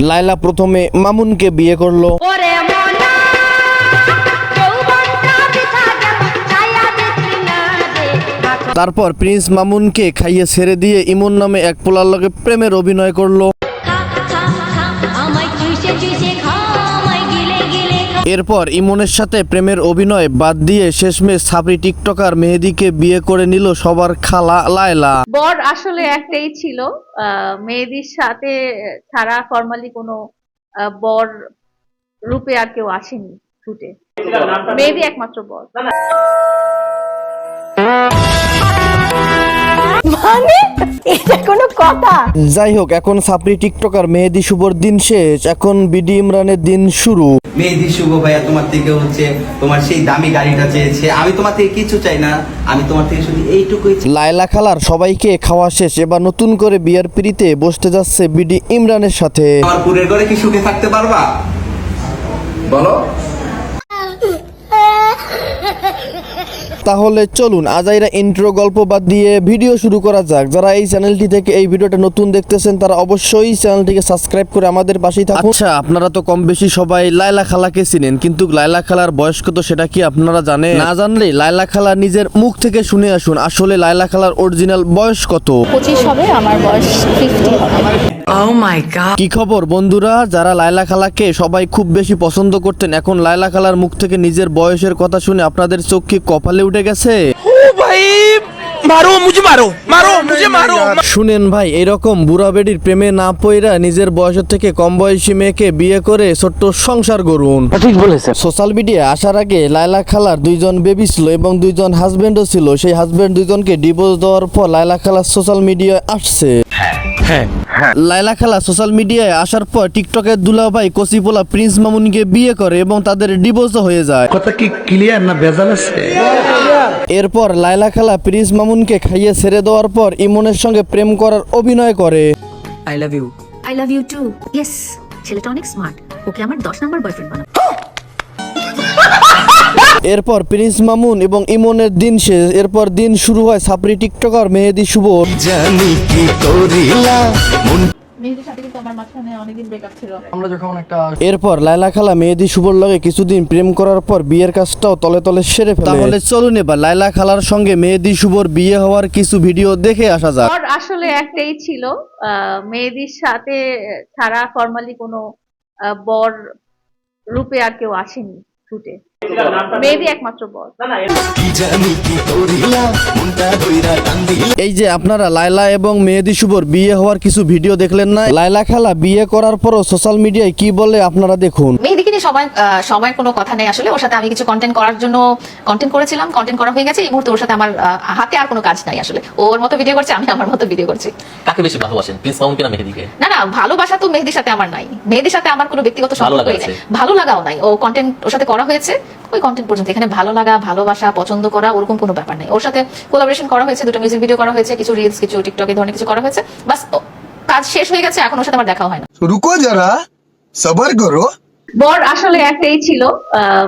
লায়লা প্রথমে মামুনকে বিয়ে করলো, তারপর প্রিন্স মামুনকে খাইয়ে ছেড়ে দিয়ে ইমন নামে এক পোলার লগে প্রেমের অভিনয় করলো। এরপর ইমনের সাথে প্রেমের অভিনয় বাদ দিয়ে শেষমেশ সাবরি টিকটকার মেহেদীকে বিয়ে করে নিল সবার খালা লায়লা। বর আসলে একটাই ছিল, মেহেদীর সাথে ছাড়া ফর্মালি কোনো বর রূপে আর কেউ আসেনি শুটে, মেহেদী একমাত্র বর। মানে এটা কোনো কথা? যাই হোক, এখন সাবরি টিকটকার মেহেদী শুভর দিন শেষ, এখন বিডি ইমরানের দিন শুরু। মেহেদী শুভ ভাইয়া তোমার থেকে তোমার সেই দামি গাড়িটা চেয়েছে, আমি তোমার থেকে কিছু চাই না, আমি তোমার থেকে শুধু এইটুকুই চাই। লায়লা খালার সবাইকে খাওয়া শেষ, এবার নতুন করে বিয়ার পিড়িতে বসতে যাচ্ছে বিডি ইমরানের সাথে। আমার পুরের ঘরে কি সুখে থাকতে পারবা বলো? তাহলে চলুন আজাইরা ইন্ট্রো গল্প বাদ দিয়ে ভিডিও শুরু করা যাক। যারা এই চ্যানেলটি থেকে এই ভিডিওটা নতুন দেখতেছেন তারা অবশ্যই চ্যানেলটিকে সাবস্ক্রাইব করে আমাদের পাশেই থাকুন। আচ্ছা, আপনারা তো কম বেশি সবাই লায়লা খালাকে চিনেন, কিন্তু লায়লা খালার বয়স কত সেটা কি আপনারা জানেন? না জানলে লায়লা খালা নিজের মুখ থেকে শুনে আসুন আসলে লায়লা খালার অরিজিনাল বয়স কত। 25 হবে, আমার বয়স 50 হবে। Oh my god! কি খবর বন্ধুরা? যারা লায়লা খালাকে সবাই খুব বেশি পছন্দ করতেন, এখন লায়লা খালার মুখ থেকে নিজের বয়সের কথা শুনে আপনাদের চোখ কি কপালে উঠে গেছে? শুনেন ভাই, এরকম বুড়া বেডির প্রেমে না পইরা নিজের বয়সের থেকে কম বয়সী মেয়েকে বিয়ে করে ছোট্ট সংসার গড়ুন। ঠিক বলেছেন। সোশ্যাল মিডিয়া আসার আগে লায়লা খালার 2জন বেবি ছিল এবং 2জন হাজবেন্ডও ছিল। সেই হাজবেন্ড 2জনকে ডিভোর্স দেওয়ার পর লায়লা খালা সোশ্যাল মিডিয়ায় আসছে। লায়লা খালা সোশ্যাল মিডিয়ায় আসার পর টিকটকের দুলাভাই কচিপোলা প্রিন্স মামুনকে বিয়ে করে এবং তাদের ডিভোর্সও হয়ে যায়। কথা কি ক্লিয়ার না ভেজাল আছে? এরপর লায়লা খালা প্রিন্স মামুনকে খাইয়ে ছেড়ে দেওয়ার পর ইমনের সঙ্গে প্রেম করার অভিনয় করে। I love you. I love you too. Yes, ছেলেটা অনেক স্মার্ট, ওকে আমার 10 নম্বর বয়ফ্রেন্ড বানাবো। এরপর প্রিন্স মামুন এবং ইমনের দিন শেষ, এরপর দিন শুরু হয় সাবরি টিকটকার মেহেদী শুভ। মেহেদীর সাথে কিন্তু আমার মাঝখানে অনেকদিন ব্রেকআপ ছিল। এরপর লায়লা খালা মেহেদী শুভর লগে কিছুদিন প্রেম করার পর বিয়ের কাজটাও তলে তলে সেরে ফেলে। তাহলে চলুন এবার লায়লা খালার সঙ্গে মেহেদী শুভর বিয়ে হওয়ার কিছু ভিডিও দেখে আসা যাক। বর আসলে একটাই ছিল, মেহেদীর সাথে ছাড়া ফর্মালি কোনো বর রূপে আর কেউ আসেনি শুটে, মেহেদী একমাত্র বর। এই যে আপনারা লায়লা এবং মেহেদী শুভর বিয়ে হওয়ার কিছু ভিডিও দেখলেন না? লায়লা খালা বিয়ে করার পরও সোশ্যাল মিডিয়ায় কি বলে আপনারা দেখুন। মেহেদীকে নিয়ে সময়ের কোনো কথা নেই আসলে। ওর সাথে আমি কিছু কন্টেন্ট করার জন্য কন্টেন্ট করেছিলাম, কন্টেন্ট করা হয়ে গেছে। এই মুহূর্তে ওর সাথে আমার হাতে আর কোনো কাজ নাই আসলে। ওর মতো ভিডিও করছে, আমি আমার মতো ভিডিও করছি। কাকে বেশি ভালোবাসেন, প্রিন্স মামুনকে না মেহেদীকে? না, ভালোবাসা তো মেহেদীর সাথে আমার নাই। মেহেদীর সাথে আমার কোনো ব্যক্তিগত সম্পর্কই নাই, ভালো লাগাও নাই। ও কন্টেন্ট ওর সাথে করা হয়েছে, ওই কন্টেন্ট পর্যন্ত। এখানে ভালো লাগা, ভালোবাসা, পছন্দ করা ওরকম কোনো ব্যাপার নেই। ওর সাথে কোলাবোরেশন করা হয়েছে, 2টা মিউজিক ভিডিও করা হয়েছে, কিছু রিলস, কিছু টিকটক এই ধরনের কিছু করা হয়েছে, বাস কাজ শেষ হয়ে গেছে। এখন ওর সাথে আমার দেখা হয় না। রুকো যারা, সবার করো। বর আসলে একটাই ছিল,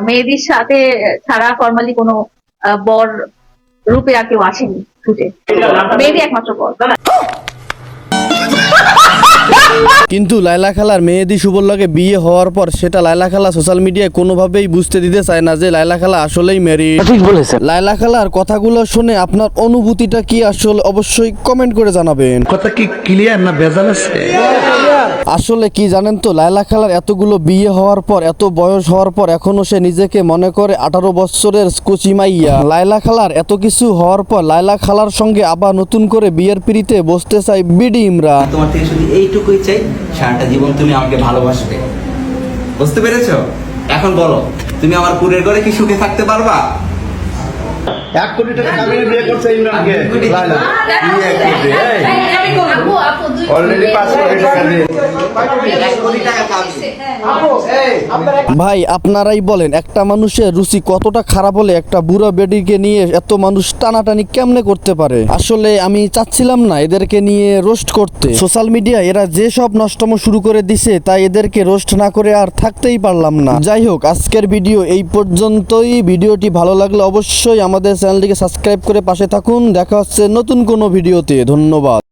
মেহেদীর সাথে ছাড়া ফর্মালি কোনো বর রূপে আর কেউ আসেনি শুটে, মেহেদী একমাত্র বর। কিন্তু লায়লা খালার মেহেদী শুভর লগে বিয়ে হওয়ার পর সেটা লায়লা খালা সোশ্যাল মিডিয়ায় কোনোভাবেই বুঝতে দিতে চায় না যে লায়লা খালা আসলেই ম্যারিড। ঠিক বলেছেন। লায়লা খালার কথাগুলো শুনে আপনার অনুভূতিটা কি আসলে অবশ্যই কমেন্ট করে জানাবেন। কথা কি ক্লিয়ার না ভেজাল আছে? আসলে কি জানেন তো, লায়লা খালার এতগুলো বিয়ে হওয়ার পর, এত বয়স হওয়ার পর এখনো সে নিজেকে মনে করে 18 বছরের কুচি মাইয়া। লায়লা খালার এত কিছু হওয়ার পর লায়লা খালার সঙ্গে আবার নতুন করে বিয়ের পিড়িতে বসতে চাই বিডি ইমরান। তোমার থেকে শুধু এইটুকুই চাই, সারাটা জীবন তুমি আমাকে ভালোবাসবে, বুঝতে পেরেছো? এখন বলো, তুমি আমার পুরের ঘরে কি সুখে থাকতে পারবা? 1 কোটি টাকা কাবিনে বিয়ে করছে ইমরানকে লায়লা। অলরেডি 5 কোটি টাকা দিয়ে 1 কোটি টাকা কাবিনে। ভাই আপনারাই বলেন, একটা মানুষের রুচি কতটা খারাপ হলে একটা বুড়া বেডিকে নিয়ে এত মানুষ টানাটানি কেমনে করতে পারে? আসলে আমি চাচ্ছিলাম না এদেরকে নিয়ে রোস্ট করতে। সোশ্যাল মিডিয়া এরা যে সব নষ্টম শুরু করে দিছে, তাই এদেরকে রোস্ট না করে আর থাকতেই পারলাম না। যাই হোক, আজকের ভিডিও এই পর্যন্তই। ভিডিওটি ভালো লাগলে অবশ্যই আমাদের চ্যানেলটিকে সাবস্ক্রাইব করে পাশে থাকুন। দেখা হচ্ছে নতুন কোনো ভিডিওতে। ধন্যবাদ।